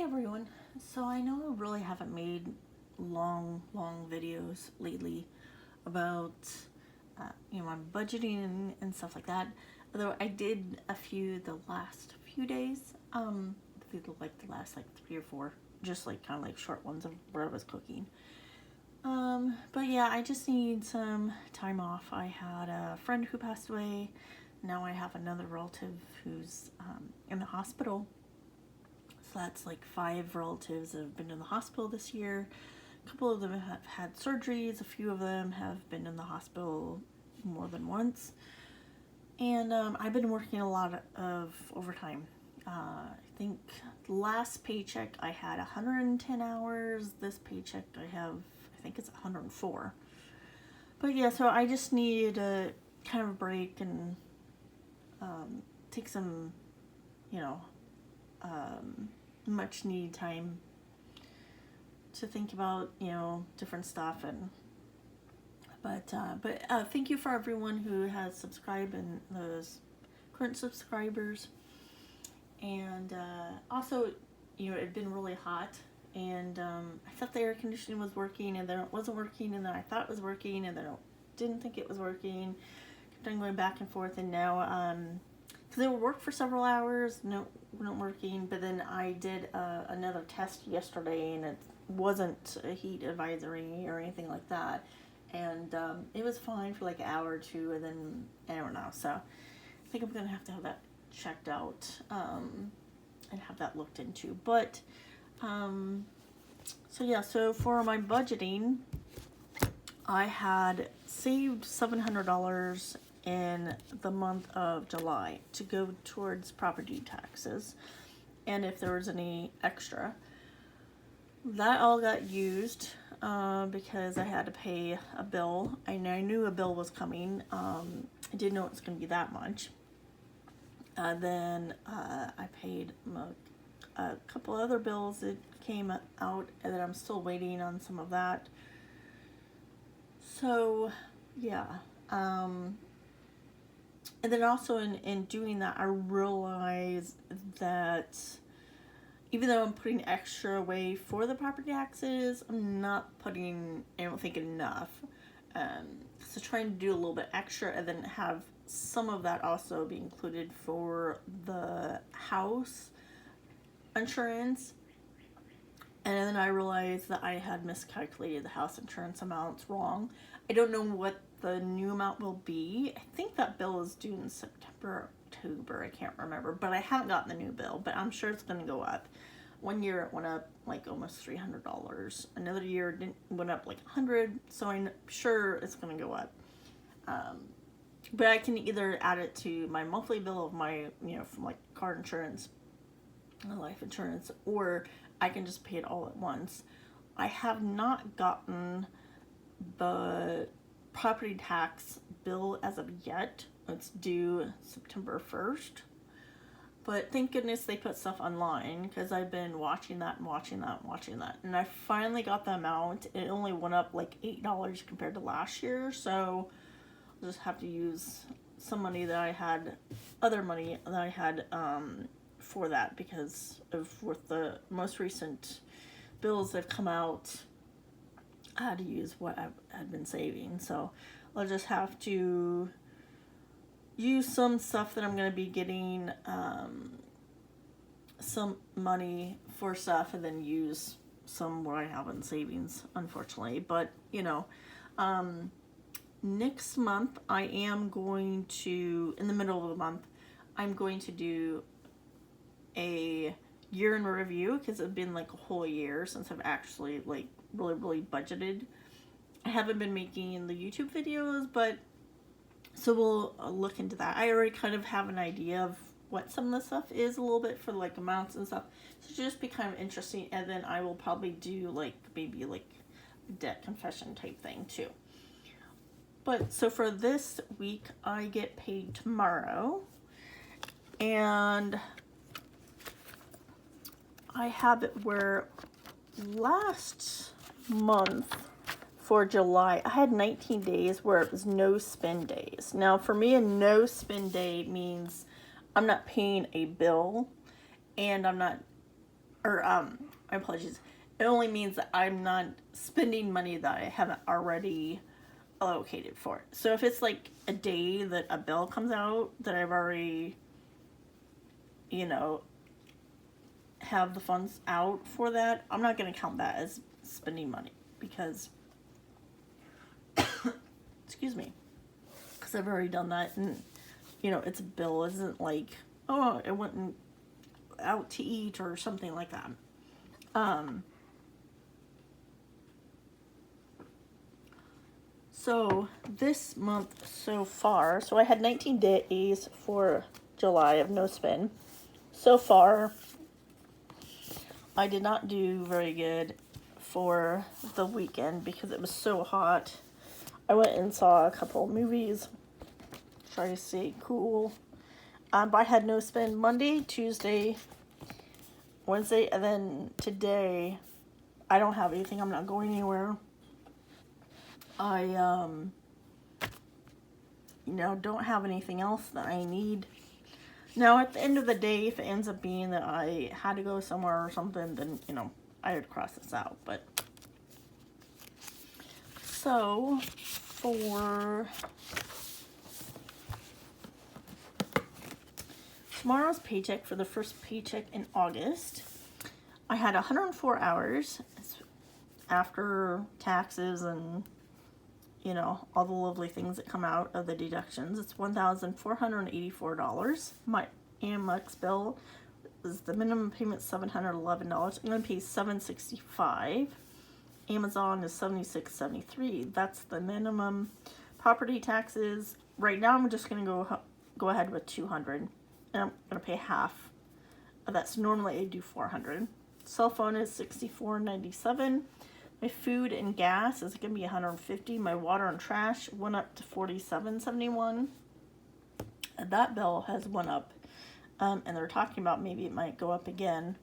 Hey everyone. So I know I really haven't made long videos lately about my budgeting and stuff like that. Although I did a few the last few days, the last like 3 or 4, just like kind of like short ones of where I was cooking. But yeah, I just need some time off. I had a friend who passed away. Now I have another relative who's in the hospital. So that's like 5 relatives that have been in the hospital this year. A couple of them have had surgeries. A few of them have been in the hospital more than once. And I've been working a lot of overtime. I think the last paycheck I had 110 hours. This paycheck I think it's 104. But yeah, so I just need a kind of a break and take some, much needed time to think about, different stuff. And but thank you for everyone who has subscribed and those current subscribers. And also, it had been really hot, and I thought the air conditioning was working, and then it wasn't working, and then I thought it was working, and then I didn't think it was working. Kept on going back and forth, and now because it would work for several hours, no, weren't working. But then I did another test yesterday, and it wasn't a heat advisory or anything like that, and it was fine for like an hour or two, and then I don't know. So I think I'm gonna have to have that checked out and have that looked into. But so yeah, so for my budgeting, I had saved $700 in the month of July to go towards property taxes, and if there was any extra, that all got used because I had to pay a bill. I knew a bill was coming. I didn't know it was going to be that much. Then I paid a couple other bills that came out, and then I'm still waiting on some of that. So yeah, and then also in doing that, I realized that even though I'm putting extra away for the property taxes, I'm not putting, I don't think, enough. So trying to do a little bit extra and then have some of that also be included for the house insurance. And then I realized that I had miscalculated the house insurance amounts wrong. I don't know what the new amount will be. I think that bill is due in September, October. I can't remember, but I haven't gotten the new bill, but I'm sure it's going to go up. One year it went up like almost $300. Another year it went up like $100. So I'm sure it's going to go up. But I can either add it to my monthly bill of my, from like car insurance, life insurance, or I can just pay it all at once. I have not gotten the property tax bill as of yet. It's due September 1st. But thank goodness they put stuff online, because I've been watching that. And I finally got the amount. It only went up like $8 compared to last year. So I'll just have to use some money that I had, other money that I had for that, because with the most recent bills that have come out, I had to use what I had been saving. So I'll just have to use some stuff that I'm going to be getting some money for stuff, and then use some what I have in savings, unfortunately. But next month I am going to, in the middle of the month, I'm going to do a year in review, because it's been like a whole year since I've actually like really budgeted. I haven't been making the YouTube videos, but so we'll look into that. I already kind of have an idea of what some of the stuff is a little bit, for like amounts and stuff. So it'll just be kind of interesting. And then I will probably do like maybe like a debt confession type thing too. But so for this week, I get paid tomorrow, and I have it where last month for July, I had 19 days where it was no spend days. Now for me, a no spend day means I'm not paying a bill, and I'm not or my apologies. It only means that I'm not spending money that I haven't already allocated for it. So if it's like a day that a bill comes out that I've already, you know, have the funds out for that, I'm not going to count that as spending money because, excuse me, because I've already done that, and you know, it's a bill. It isn't like, oh, it went out to eat or something like that. So this month so far, so I had 19 days for July of no spend. So far, I did not do very good for the weekend because it was so hot. I went and saw a couple movies, try to stay cool. But I had no spend Monday, Tuesday, Wednesday, and then today I don't have anything. I'm not going anywhere. I, you know, don't have anything else that I need. Now, at the end of the day, if it ends up being that I had to go somewhere or something, then, you know, I would cross this out. But, so, for tomorrow's paycheck, for the first paycheck in August, I had 104 hours after taxes and, you know, all the lovely things that come out of the deductions. It's $1,484. My Amex bill is the minimum payment $711. I'm going to pay $765. Amazon is $76.73. That's the minimum. Property taxes, right now I'm just going to go ahead with $200. And I'm going to pay half. That's normally I do $400. Cell phone is $64.97. My food and gas is going to be $150. My water and trash went up to $47.71. That bill has went up, and they're talking about maybe it might go up again.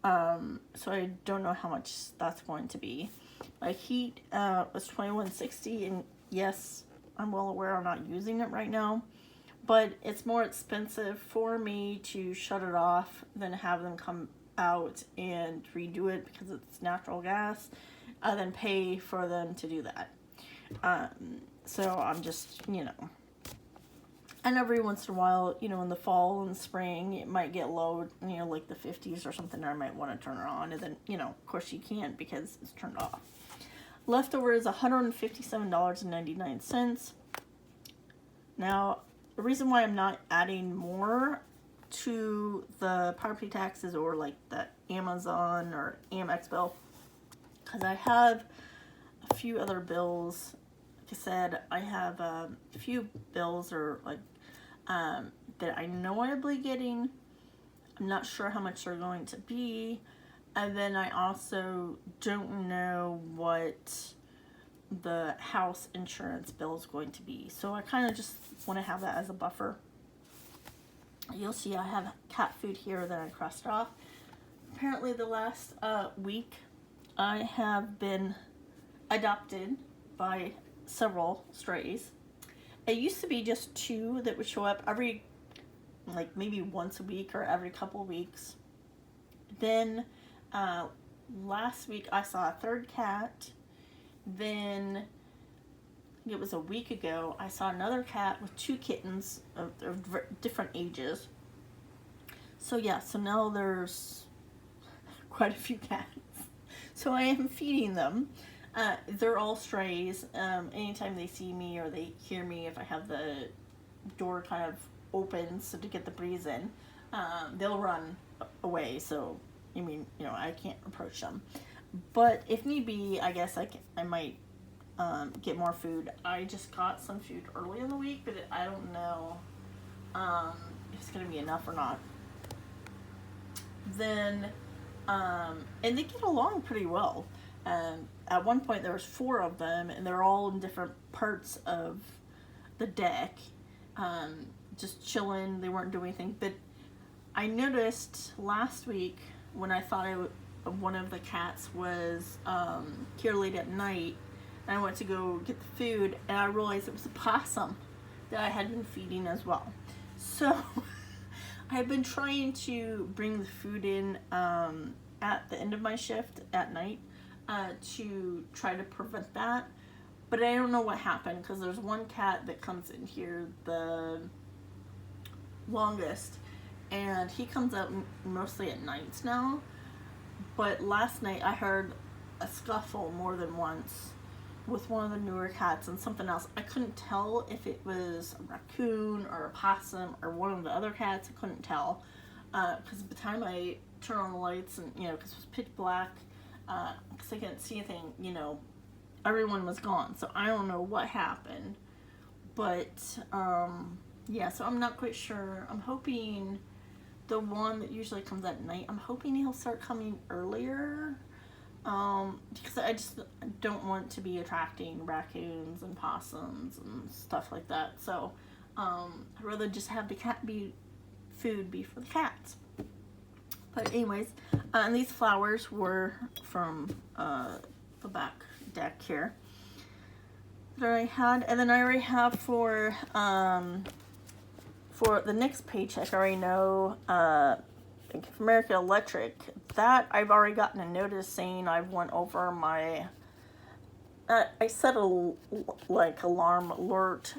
So I don't know how much that's going to be. My heat was $21.60, and yes, I'm well aware I'm not using it right now, but it's more expensive for me to shut it off than have them come out and redo it because it's natural gas. Then pay for them to do that. So I'm just, you know, and every once in a while, you know, in the fall and spring, it might get low, you know, like the 50s or something, or I might want to turn it on, and then, you know, of course you can't because it's turned off. Leftover is $157.99. Now, the reason why I'm not adding more to the property taxes or like the Amazon or Amex bill, because I have a few other bills. Like I said, I have a few bills or like that I know I'll be getting. I'm not sure how much they're going to be. And then I also don't know what the house insurance bill is going to be. So I kind of just want to have that as a buffer. You'll see I have cat food here that I crossed off. Apparently the last week I have been adopted by several strays. It used to be just 2 that would show up every, like maybe once a week or every couple weeks. Then last week I saw a 3rd cat. Then it was a week ago I saw another cat with 2 kittens of different ages. So yeah, so now there's quite a few cats. So I am feeding them. They're all strays. Anytime they see me or they hear me, if I have the door kind of open so to get the breeze in, they'll run away. So, I mean, you know, I can't approach them. But if need be, I guess I might get more food. I just got some food early in the week, but I don't know if it's going to be enough or not. Then, and they get along pretty well. At one point there was 4 of them, and they're all in different parts of the deck, just chilling. They weren't doing anything. But I noticed last week when I thought one of the cats was here late at night, and I went to go get the food, and I realized it was a possum that I had been feeding as well. So I've been trying to bring the food in at the end of my shift at night to try to prevent that. But I don't know what happened, because there's one cat that comes in here the longest, and he comes out mostly at nights now. But last night I heard a scuffle more than once with one of the newer cats and something else. I couldn't tell if it was a raccoon or a possum or one of the other cats. I couldn't tell, because by the time I turned on the lights, and because it was pitch black, because I couldn't see anything, everyone was gone. So I don't know what happened, but yeah, so I'm not quite sure. I'm hoping the one that usually comes at night, I'm hoping he'll start coming earlier, because I just don't want to be attracting raccoons and possums and stuff like that. So I'd rather just have the food be for the cats. But anyways, and these flowers were from the back deck here that I had. And then I already have for the next paycheck, I already know American Electric, that I've already gotten a notice saying I've went over my, I set a alarm alert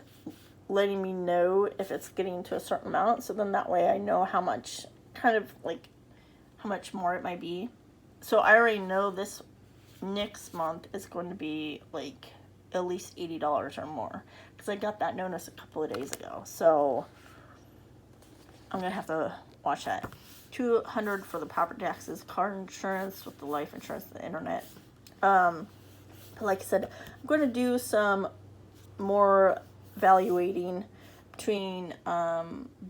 letting me know if it's getting to a certain amount, so then that way I know how much more it might be. So I already know this next month is going to be at least $80 or more, because I got that notice a couple of days ago. So I'm gonna have to watch that. $200 for the property taxes, car insurance with the life insurance, the internet. Like I said, I'm going to do some more evaluating between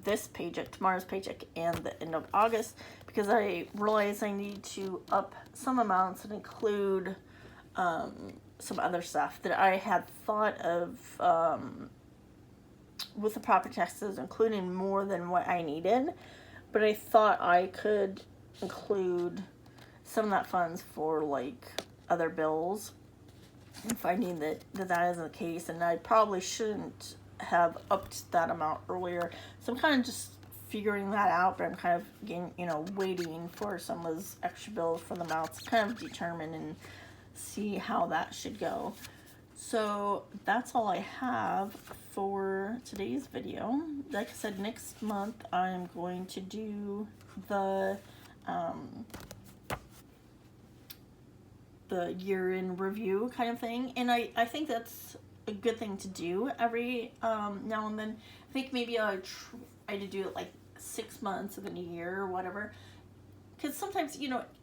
this paycheck, tomorrow's paycheck, and the end of August, because I realize I need to up some amounts and include some other stuff that I had thought of with the property taxes, including more than what I needed. But I thought I could include some of that funds for other bills, and finding that isn't the case, and I probably shouldn't have upped that amount earlier. So I'm kind of just figuring that out, but I'm kind of getting, waiting for some of those extra bills for the amounts to kind of determine and see how that should go. So that's all I have for today's video. Like I said, next month I'm going to do the year-end review kind of thing, and I think that's a good thing to do every now and then. I think maybe I'll try to do it 6 months of a year or whatever, because sometimes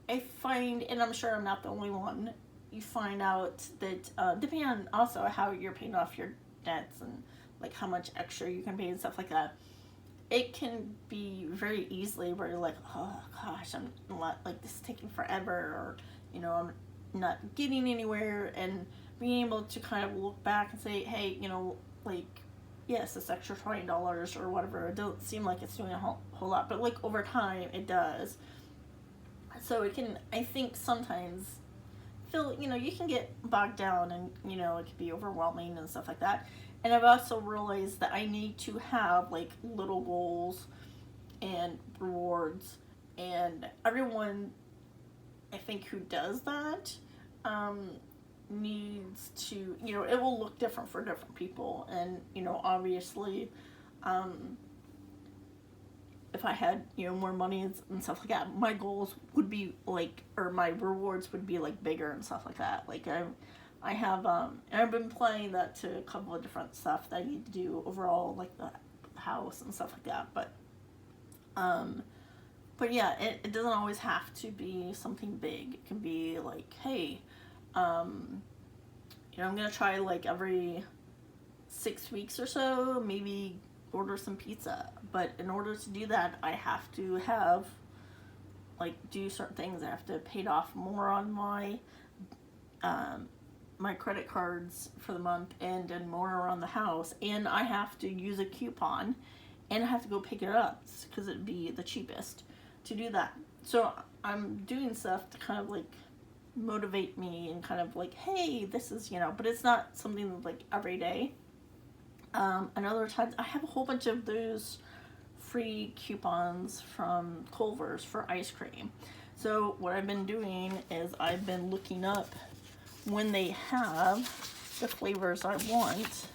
I find, and I'm sure I'm not the only one, you find out that depending on also how you're paying off your debts and how much extra you can pay and stuff like that, it can be very easily where you're oh gosh, I'm not, this is taking forever, or I'm not getting anywhere, and being able to kind of look back and say, hey, yes, this extra $20 or whatever, it doesn't seem like it's doing a whole lot, but over time it does. So it can, I think sometimes feel, you can get bogged down, and it can be overwhelming and stuff like that. And I've also realized that I need to have little goals and rewards, and everyone, I think, who does that needs to, it will look different for different people. And obviously if I had more money and stuff like that, my goals would be or my rewards would be bigger and stuff like that. I have and I've been planning that to a couple of different stuff that I need to do overall, the house and stuff like that. But yeah, it doesn't always have to be something big. It can be hey, I'm gonna try every 6 weeks or so, maybe order some pizza. But in order to do that, I have to have do certain things. I have to pay off more on my my credit cards for the month, and more around the house, and I have to use a coupon, and I have to go pick it up because it'd be the cheapest to do that. So I'm doing stuff to kind of motivate me, and kind of hey, this is, but it's not something every day. And other times I have a whole bunch of those free coupons from Culver's for ice cream. So what I've been doing is I've been looking up when they have the flavors I want,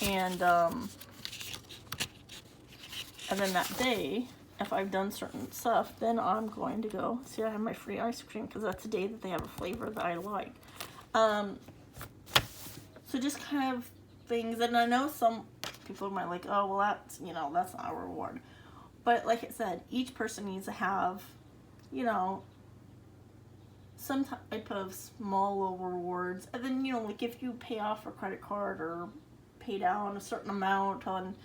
and then that day, if I've done certain stuff, then I'm going to go see. I have my free ice cream because that's the day that they have a flavor that I like. So just kind of things, and I know some people might like, oh well, that's, you know, that's not a reward. But like I said, each person needs to have, you know, some type of small little rewards. And then, you know, like if you pay off a credit card or pay down a certain amount on,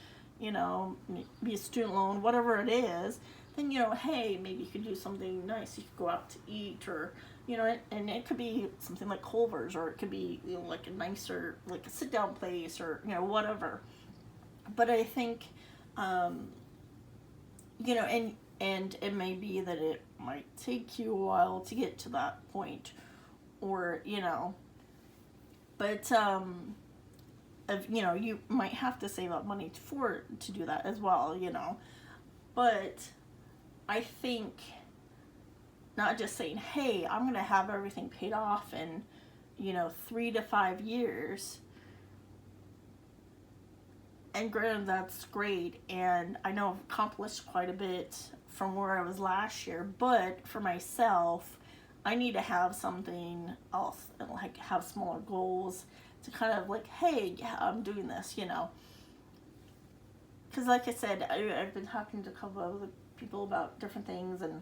you know, maybe a student loan, whatever it is, then, you know, hey, maybe you could do something nice. You could go out to eat, or, you know, and it could be something like Culver's, or it could be, you know, like a nicer, like a sit down place, or, you know, whatever. But I think, you know, and it may be that it might take you a while to get to that point, or, you know, but, you know, you might have to save up money to do that as well, you know. But I think not just saying, hey, I'm going to have everything paid off in, you know, 3 to 5 years. And granted, that's great, and I know I've accomplished quite a bit from where I was last year, but for myself, I need to have something else, and like have smaller goals to kind of like, hey, yeah, I'm doing this, you know. Because like I said, I've been talking to a couple of other people about different things, and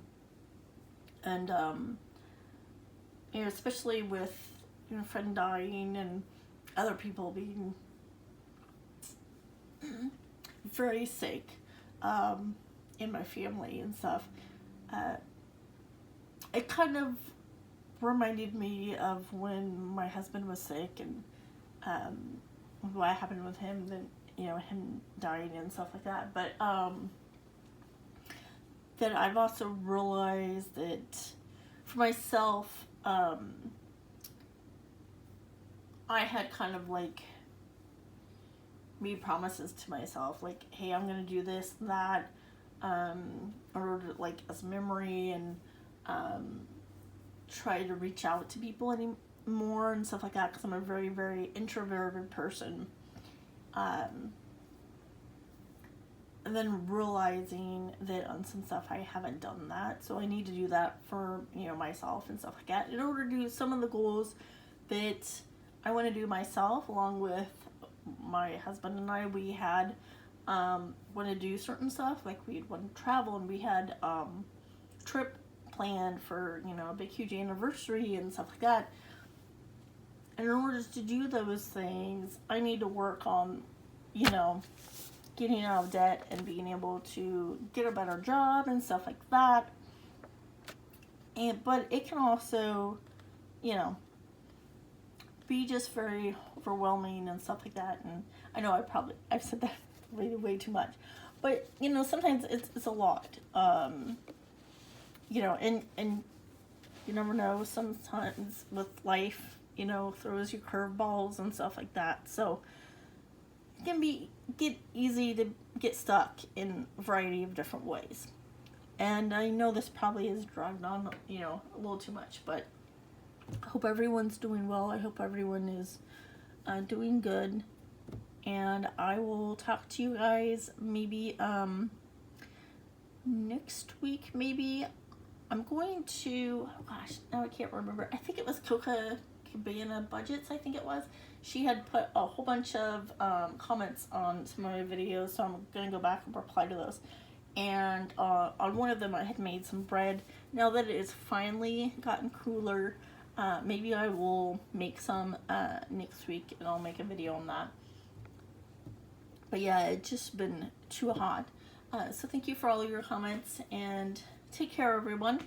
you know, especially with, you know, a friend dying and other people being very sick in my family and stuff. It kind of reminded me of when my husband was sick, and what happened with him, then, you know, him dying and stuff like that. But that I've also realized that for myself, I had kind of like made promises to myself, like, hey, I'm gonna do this and that, in order to, like, as memory, and try to reach out to people anymore and stuff like that, because I'm a very, very introverted person. And then realizing that on some stuff I haven't done that, so I need to do that for, you know, myself and stuff like that, in order to do some of the goals that I want to do myself, along with my husband and I. We had want to do certain stuff, like we'd want to travel, and we had trip planned for, you know, a big huge anniversary and stuff like that. And in order to do those things, I need to work on, you know, getting out of debt and being able to get a better job and stuff like that. And but it can also, you know, be just very overwhelming and stuff like that. And I know I've said that way too much, but, you know, sometimes it's a lot. You know, and you never know, sometimes with life, you know, throws you curveballs and stuff like that. So it can get easy to get stuck in a variety of different ways. And I know this probably is dragged on, you know, a little too much, but I hope everyone's doing well. I hope everyone is doing good. And I will talk to you guys maybe next week, maybe. I'm going to, oh gosh, now I can't remember. I think it was Coca Cabana Budgets, I think it was. She had put a whole bunch of comments on some of my videos, so I'm going to go back and reply to those. And on one of them, I had made some bread. Now that it has finally gotten cooler, maybe I will make some next week, and I'll make a video on that. But yeah, it's just been too hot. So thank you for all of your comments, and take care, everyone.